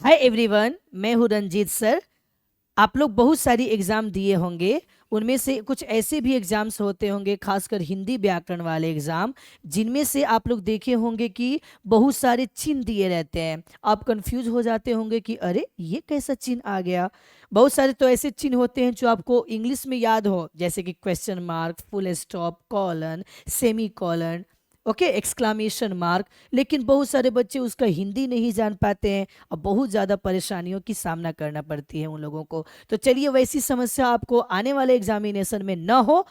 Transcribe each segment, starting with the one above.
Hi everyone, मैं हूँ Ranjit sir. आप लोग बहुत सारी एग्ज़ाम दिए होंगे। उनमें से कुछ ऐसे भी एग्ज़ाम्स होते होंगे, खासकर हिंदी व्याकरण वाले एग्ज़ाम, जिनमें से आप लोग देखे होंगे कि बहुत सारे चिन्ह दिए रहते हैं। आप कंफ्यूज हो जाते होंगे कि अरे ये कैसा चिन्ह आ गया। बहुत सारे तो ऐसे चिन्ह होते हैं जो आपको इंग्लिश में याद हो, जैसे कि question mark, full stop, colon, semi colon, okay, exclamation mark. लेकिन बहुत सारे बच्चे उसका हिंदी नहीं जान पाते हैं और बहुत ज़्यादा परेशानियों की सामना करना पड़ती है उन लोगों को। तो चलिए, वैसी समस्या आपको आने वाले एग्जामिनेशन में न हो,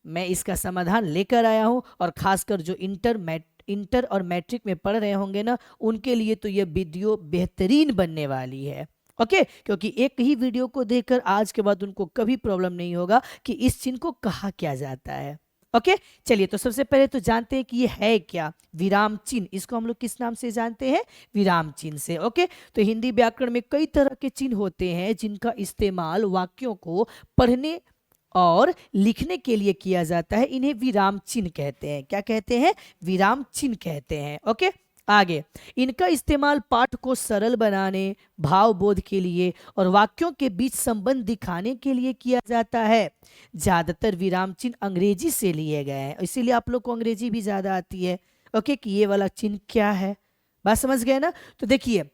मैं इसका समाधान लेकर आया हूं। और खासकर जो इंटर और मैट्रिक में पढ़ रहे होंगे ना, उनके लिए तो ये वीडियो बेहतरीन बनने वाली है। ओके, क्योंकि एक ही वीडियो को देखकर आज के बाद उनको कभी प्रॉब्लम नहीं होगा कि इस चिन्ह को कहा क्या जाता है। ओके, चलिए, तो सबसे पहले तो जानते हैं कि ये है क्या। विराम चिन्ह, इसको हम लोग किस नाम से जानते हैं? विराम चिन्ह से। ओके, तो हिंदी व्याकरण में कई तरह के चिन्ह होते हैं जिनका इस्तेमाल वाक्यों को पढ़ने और लिखने के लिए किया जाता है। इन्हें विराम चिन्ह कहते हैं। क्या कहते हैं? विराम चिन्ह कहते हैं। ओके, आगे, इनका इस्तेमाल पाठ को सरल बनाने, भाव बोध के लिए और वाक्यों के बीच संबंध दिखाने के लिए किया जाता है। ज्यादातर विराम चिन्ह अंग्रेजी से लिए गए हैं, इसीलिए आप लोग को अंग्रेजी भी ज्यादा आती है। ओके, कि ये वाला चिन्ह क्या है, बात समझ गए ना? तो देखिए,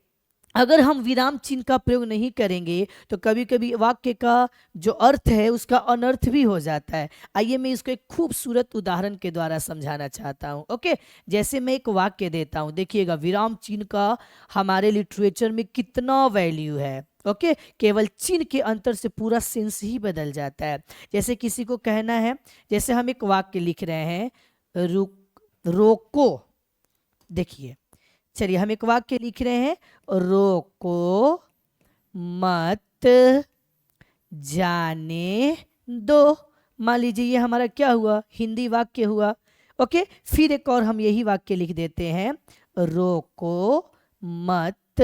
अगर हम विराम चिन्ह का प्रयोग नहीं करेंगे तो कभी कभी वाक्य का जो अर्थ है उसका अनर्थ भी हो जाता है। आइए मैं इसको एक खूबसूरत उदाहरण के द्वारा समझाना चाहता हूँ। ओके, जैसे मैं एक वाक्य देता हूँ, देखिएगा विराम चिन्ह का हमारे लिटरेचर में कितना वैल्यू है। ओके, केवल चिन्ह के अंतर से पूरा सेंस ही बदल जाता है। जैसे किसी को कहना है, जैसे हम एक वाक्य लिख रहे हैं, रोको। देखिए, चलिए हम एक वाक्य लिख रहे हैं, रोको मत जाने दो। मान लीजिए ये हमारा क्या हुआ? हिंदी वाक्य हुआ। ओके, फिर एक और हम यही वाक्य लिख देते हैं, रोको मत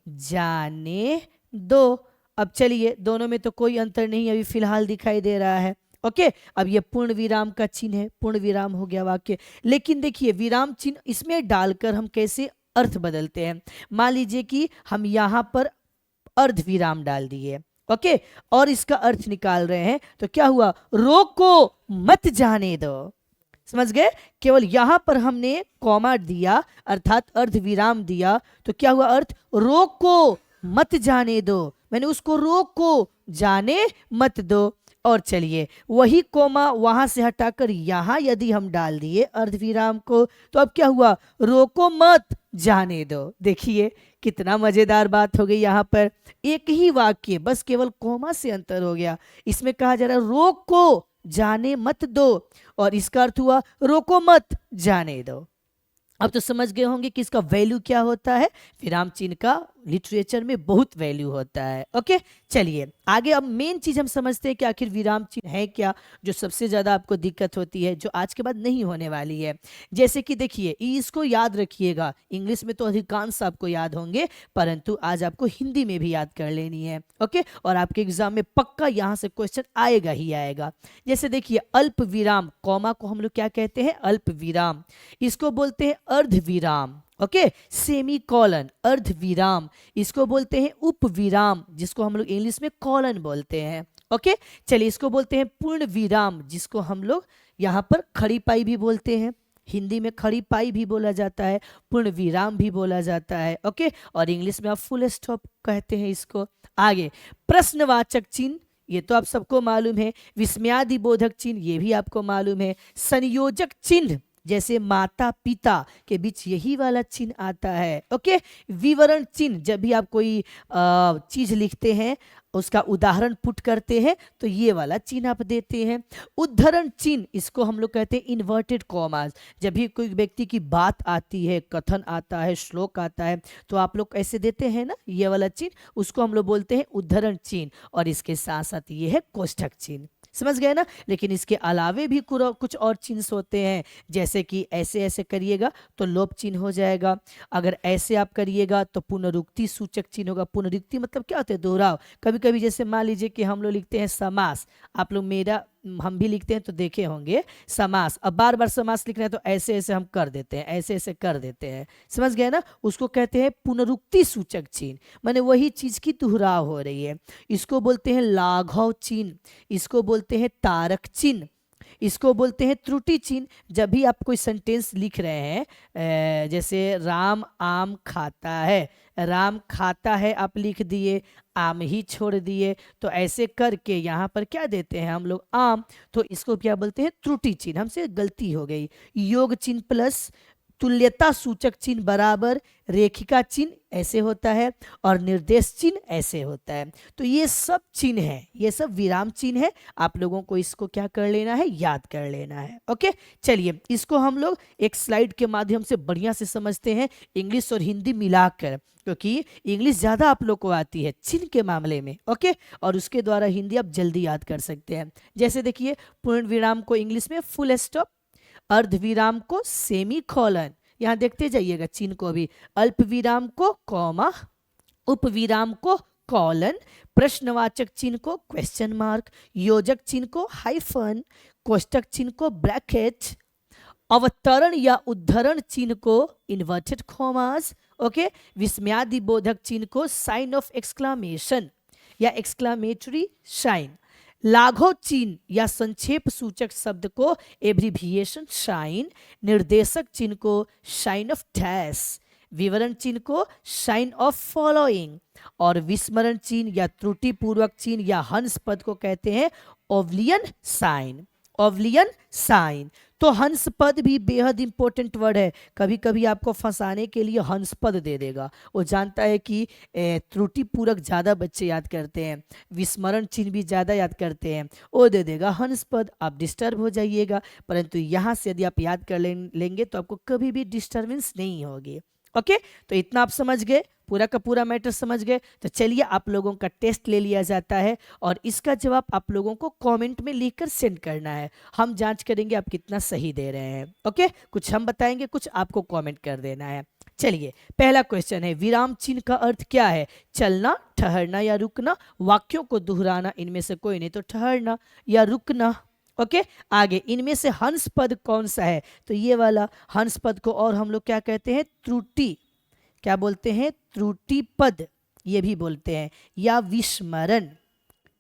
जाने दो। अब चलिए, दोनों में तो कोई अंतर नहीं अभी फिलहाल दिखाई दे रहा है। ओके, अब ये पूर्ण विराम का चिन्ह है, पूर्ण विराम हो गया वाक्य। लेकिन देखिए, विराम चिन्ह इसमें डालकर हम कैसे अर्थ बदलते हैं। मान लीजिए कि हम यहां पर अर्ध विराम डाल दिए, ओके, और इसका अर्थ निकाल रहे हैं, तो क्या हुआ? रोको मत जाने दो। समझ गए? केवल यहां पर हमने कॉमा दिया, अर्थात अर्ध विराम दिया, तो क्या हुआ अर्थ? रोको मत जाने दो। मैंने उसको रोको जाने मत दो। और चलिए, वही कोमा वहां से हटाकर यहां यदि हम डाल दिए अर्धविराम को, तो अब क्या हुआ? रोको मत जाने दो। देखिए कितना मजेदार बात हो गई। यहां पर एक ही वाक्य, बस केवल कोमा से अंतर हो गया। इसमें कहा जा रहा है रोको जाने मत दो, और इसका अर्थ हुआ रोको मत जाने दो। अब तो समझ गए होंगे कि इसका वैल्यू क्या होता है। विराम चिन्ह का लिटरेचर में बहुत वैल्यू होता है। ओके, चलिए आगे। अब मेन चीज हम समझते हैं कि आखिर विराम चिन्ह है क्या, जो सबसे ज्यादा आपको दिक्कत होती है, जो आज के बाद नहीं होने वाली है। जैसे कि देखिए, इसको याद रखिएगा, इंग्लिश में तो अधिकांश आपको याद होंगे, परंतु आज आपको हिंदी में भी याद कर लेनी है। ओके, और आपके एग्जाम में पक्का यहां से क्वेश्चन आएगा ही आएगा। जैसे देखिए, अल्प विराम, कॉमा को हम लोग क्या कहते हैं? अल्प विराम। इसको बोलते हैं अर्ध विराम। ओके, सेमी कॉलन, अर्ध विराम, इसको बोलते हैं उप विराम, जिसको हम लोग इंग्लिश में कॉलन बोलते हैं। ओके, चलिए, इसको बोलते हैं पूर्ण विराम, जिसको हम लोग यहाँ पर खड़ी पाई भी बोलते हैं। हिंदी में खड़ी पाई भी बोला जाता है, पूर्ण विराम भी बोला जाता है। ओके, और इंग्लिश में आप फुल स्टॉप कहते हैं इसको। आगे, प्रश्नवाचक चिन्ह, ये तो आप सबको मालूम है। विस्मयादि बोधक चिन्ह, ये भी आपको मालूम है। संयोजक चिन्ह, जैसे माता पिता के बीच यही वाला चिन्ह आता है। ओके, विवरण चिन्ह, जब भी आप कोई चीज लिखते हैं, उसका उदाहरण पुट करते हैं, तो ये वाला चिन्ह आप देते हैं। उद्धरण चिन्ह, इसको हम लोग कहते हैं इन्वर्टेड कॉमास। जब भी कोई व्यक्ति की बात आती है, कथन आता है, श्लोक आता है, तो आप लोग ऐसे देते हैं ना, ये वाला चिन्ह, उसको हम लोग बोलते हैं उद्धरण चिन्ह। और इसके साथ साथ ये है कोष्ठक चिन्ह। समझ गए ना? लेकिन इसके अलावे भी कुछ और चिन्ह होते हैं, जैसे कि ऐसे ऐसे करिएगा तो लोप चिन्ह हो जाएगा। अगर ऐसे आप करिएगा तो पुनरुक्ति सूचक चिन्ह होगा। पुनरुक्ति मतलब क्या होता है? दोहराव। कभी कभी जैसे मान लीजिए कि हम लोग लिखते हैं समास, आप लोग हम भी लिखते हैं तो देखे होंगे समास। अब बार बार समास लिखना है तो ऐसे ऐसे हम कर देते हैं, ऐसे ऐसे कर देते हैं, समझ गए ना। उसको कहते हैं पुनरुक्ति सूचक चिन्ह, माने वही चीज की दोहराव हो रही है। इसको बोलते हैं लाघव चिन्ह, इसको बोलते हैं तारक चिन्ह, इसको बोलते हैं त्रुटि चिन्ह। जब भी आप कोई सेंटेंस लिख रहे हैं, जैसे राम आम खाता है, राम खाता है आप लिख दिए, आम ही छोड़ दिए, तो ऐसे करके यहाँ पर क्या देते हैं हम लोग आम, तो इसको क्या बोलते हैं त्रुटि चिन्ह, हमसे गलती हो गई। योग चिन्ह प्लस तुल्यता सूचक चिन्ह बराबर रेखिका चिन्ह ऐसे होता है, और निर्देश चिन्ह ऐसे होता है। तो ये सब चिन्ह है, ये सब विराम चिन्ह है। आप लोगों को इसको क्या कर लेना है, याद कर लेना है। ओके, चलिए इसको हम लोग एक स्लाइड के माध्यम से बढ़िया से समझते हैं, इंग्लिश और हिंदी मिलाकर, क्योंकि इंग्लिश ज्यादा आप लोग को आती है चिन्ह के मामले में। ओके, और उसके द्वारा हिंदी आप जल्दी याद कर सकते हैं। जैसे देखिए, पूर्ण विराम को इंग्लिश में फुल स्टॉप, अर्धविराम को सेमी कॉलन, यहां देखते जाइएगा चिन्ह को भी, अल्प विराम को कॉमा, उपविराम को कॉलन, प्रश्नवाचक चिन्ह को क्वेश्चन मार्क, योजक चिन्ह को हाइफन, कोष्टक चिन्ह को ब्रैकेट, अवतरण या उद्धरण चिन्ह को इन्वर्टेड कॉमास, ओके, विस्मयादि बोधक चिन्ह को साइन ऑफ एक्सक्लामेशन या एक्सक्लामेटरी साइन, लाघव चिन्ह या संक्षेप सूचक शब्द को एब्रिविएशन साइन, निर्देशक चिन्ह को साइन ऑफ डैश, विवरण चिन्ह को साइन ऑफ फॉलोइंग, और विस्मरण चिन्ह या त्रुटि पूर्वक चिन्ह या हंस पद को कहते हैं ओवलियन साइन, ओवलियन साइन। तो हंस पद भी बेहद इंपॉर्टेंट वर्ड है, कभी कभी आपको फंसाने के लिए हंस पद दे देगा, वो जानता है कि त्रुटि पूरक ज़्यादा बच्चे याद करते हैं, विस्मरण चिन्ह भी ज़्यादा याद करते हैं, वो दे देगा हंस पद, आप डिस्टर्ब हो जाइएगा। परंतु यहाँ से यदि आप याद कर लेंगे तो आपको कभी भी डिस्टर्बेंस नहीं होगी। ओके, तो इतना आप समझ गए, पूरा का पूरा मैटर समझ गए। तो चलिए आप लोगों का टेस्ट ले लिया जाता है, और इसका जवाब आप लोगों को कमेंट में लिखकर सेंड करना है। हम जांच करेंगे आप कितना सही दे रहे हैं। ओके, कुछ हम बताएंगे, कुछ आपको कमेंट कर देना है। चलिए पहला क्वेश्चन है, विराम चिन्ह का अर्थ क्या है? चलना, ठहरना या रुकना, वाक्यों को दोहराना, इनमें से कोई नहीं तो ठहरना या रुकना। ओके, आगे इनमें से हंस पद कौन सा है? तो ये वाला हंस पद को और हम लोग क्या कहते हैं? त्रुटि, क्या बोलते हैं? त्रुटि पद ये भी बोलते हैं, या विस्मरण,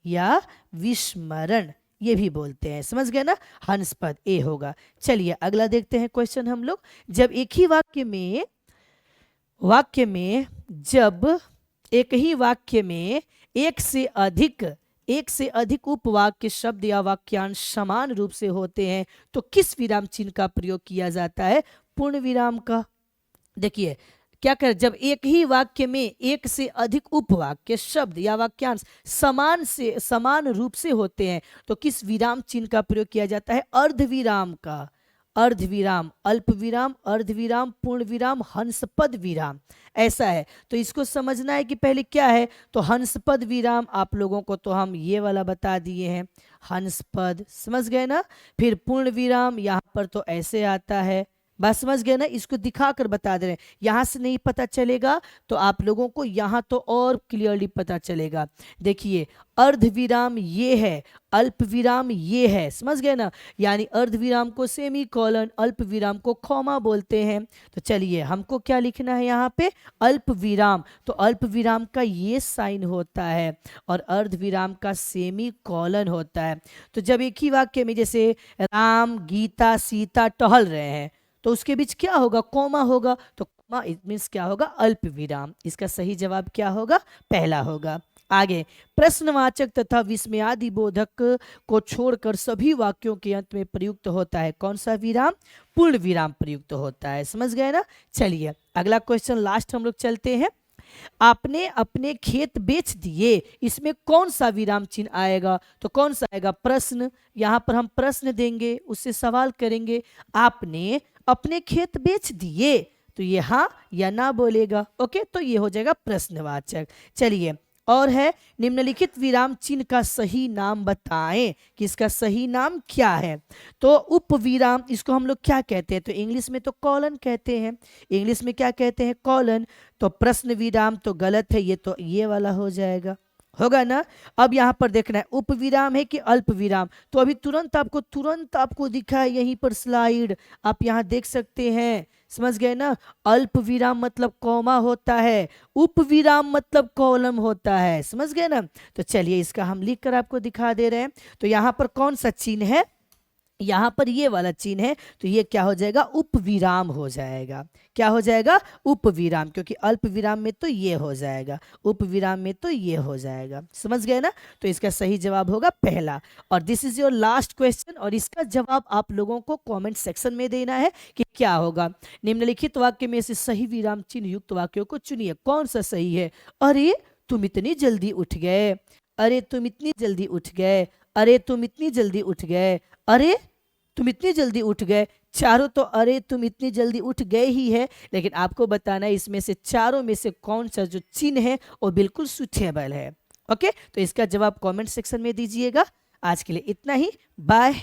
या विस्मरण ये भी बोलते हैं। समझ गए ना? हंस पद ए होगा। चलिए अगला देखते हैं क्वेश्चन हम लोग। जब एक ही वाक्य में जब एक ही वाक्य में एक से अधिक उपवाक्य शब्द या वाक्यांश समान रूप से होते हैं तो किस विराम चिन्ह का प्रयोग किया जाता है? पूर्ण विराम का। देखिए क्या कर, जब एक ही वाक्य में एक से अधिक उपवाक्य शब्द या वाक्यांश समान रूप से होते हैं तो किस विराम चिन्ह का प्रयोग किया जाता है? अर्धविराम का। अर्धविराम, अल्प विराम, अर्धविराम, पूर्ण विराम, हंसपद विराम, ऐसा है। तो इसको समझना है कि पहले क्या है। तो हंसपद विराम आप लोगों को तो हम ये वाला बता दिए हैं, हंसपद, समझ गए ना। फिर पूर्ण विराम यहाँ पर तो ऐसे आता है, बस समझ गए ना। इसको दिखाकर बता दे रहे हैं, यहाँ से नहीं पता चलेगा तो आप लोगों को यहाँ तो और क्लियरली पता चलेगा। देखिए अर्धविराम ये है, अल्प विराम ये है, समझ गए ना। यानी अर्धविराम को सेमी कॉलन, अल्प विराम को कॉमा बोलते हैं। तो चलिए हमको क्या लिखना है यहाँ पे? अल्प विराम। तो अल्प विराम का ये साइन होता है और अर्धविराम का सेमी कॉलन होता है। तो जब एक ही वाक्य में जैसे राम, गीता, सीता टहल रहे हैं तो उसके बीच क्या होगा? कॉमा होगा। तो कॉमा इट मींस क्या होगा? अल्प विराम। इसका सही जवाब क्या होगा? पहला होगा। आगे प्रश्नवाचक तथा विस्मयादि बोधक को छोड़कर सभी वाक्यों के अंत में प्रयुक्त होता है कौन सा विराम? पूर्ण विराम प्रयुक्त होता है। समझ गए ना। चलिए अगला क्वेश्चन लास्ट हम लोग चलते हैं। आपने अपने खेत बेच दिए, इसमें कौन सा विराम चिन्ह आएगा? तो कौन सा आएगा? प्रश्न। यहाँ पर हम प्रश्न देंगे, उससे सवाल करेंगे, आपने अपने खेत बेच दिए, तो ये हाँ या ना बोलेगा। ओके, तो ये हो जाएगा प्रश्नवाचक। चलिए और है, निम्नलिखित विराम चिन्ह का सही नाम बताएं कि इसका सही नाम क्या है? तो उपविराम, इसको हम लोग क्या कहते हैं? तो इंग्लिश में तो कॉलन कहते हैं। इंग्लिश में क्या कहते हैं? कॉलन। तो प्रश्न विराम तो गलत है, ये तो ये वाला हो जाएगा। होगा ना। अब यहाँ पर देखना है उपविराम है कि अल्प विराम, तो अभी तुरंत आपको दिखा है यहीं पर स्लाइड, आप यहाँ देख सकते हैं, समझ गए ना। अल्प विराम मतलब कॉमा होता है, उपविराम मतलब कॉलम होता है, समझ गए ना। तो चलिए इसका हम लिख कर आपको दिखा दे रहे हैं। तो यहाँ पर कौन सा चिन्ह है, यहाँ पर ये वाला चिन्ह है, तो ये क्या हो जाएगा, उपविराम हो जाएगा। क्या हो जाएगा, उपविराम, क्योंकि अल्प विराम में तो ये हो जाएगा, उपविराम में तो ये हो जाएगा, समझ गए ना। तो इसका सही जवाब होगा पहला। और this is your last question, और इसका जवाब आप लोगों को कमेंट सेक्शन में देना है कि क्या होगा। निम्नलिखित वाक्य में से सही विराम चिन्ह युक्त वाक्यों को चुनिए, कौन सा सही है। अरे तुम इतनी जल्दी उठ गए, अरे तुम इतनी जल्दी उठ गए, अरे तुम इतनी जल्दी उठ गए, अरे तुम इतनी जल्दी उठ गए। चारों तो अरे तुम इतनी जल्दी उठ गए ही है, लेकिन आपको बताना है इसमें से चारों में से कौन सा जो चिन्ह है वो बिल्कुल सुटेबल है। ओके, तो इसका जवाब कमेंट सेक्शन में दीजिएगा। आज के लिए इतना ही, बाय।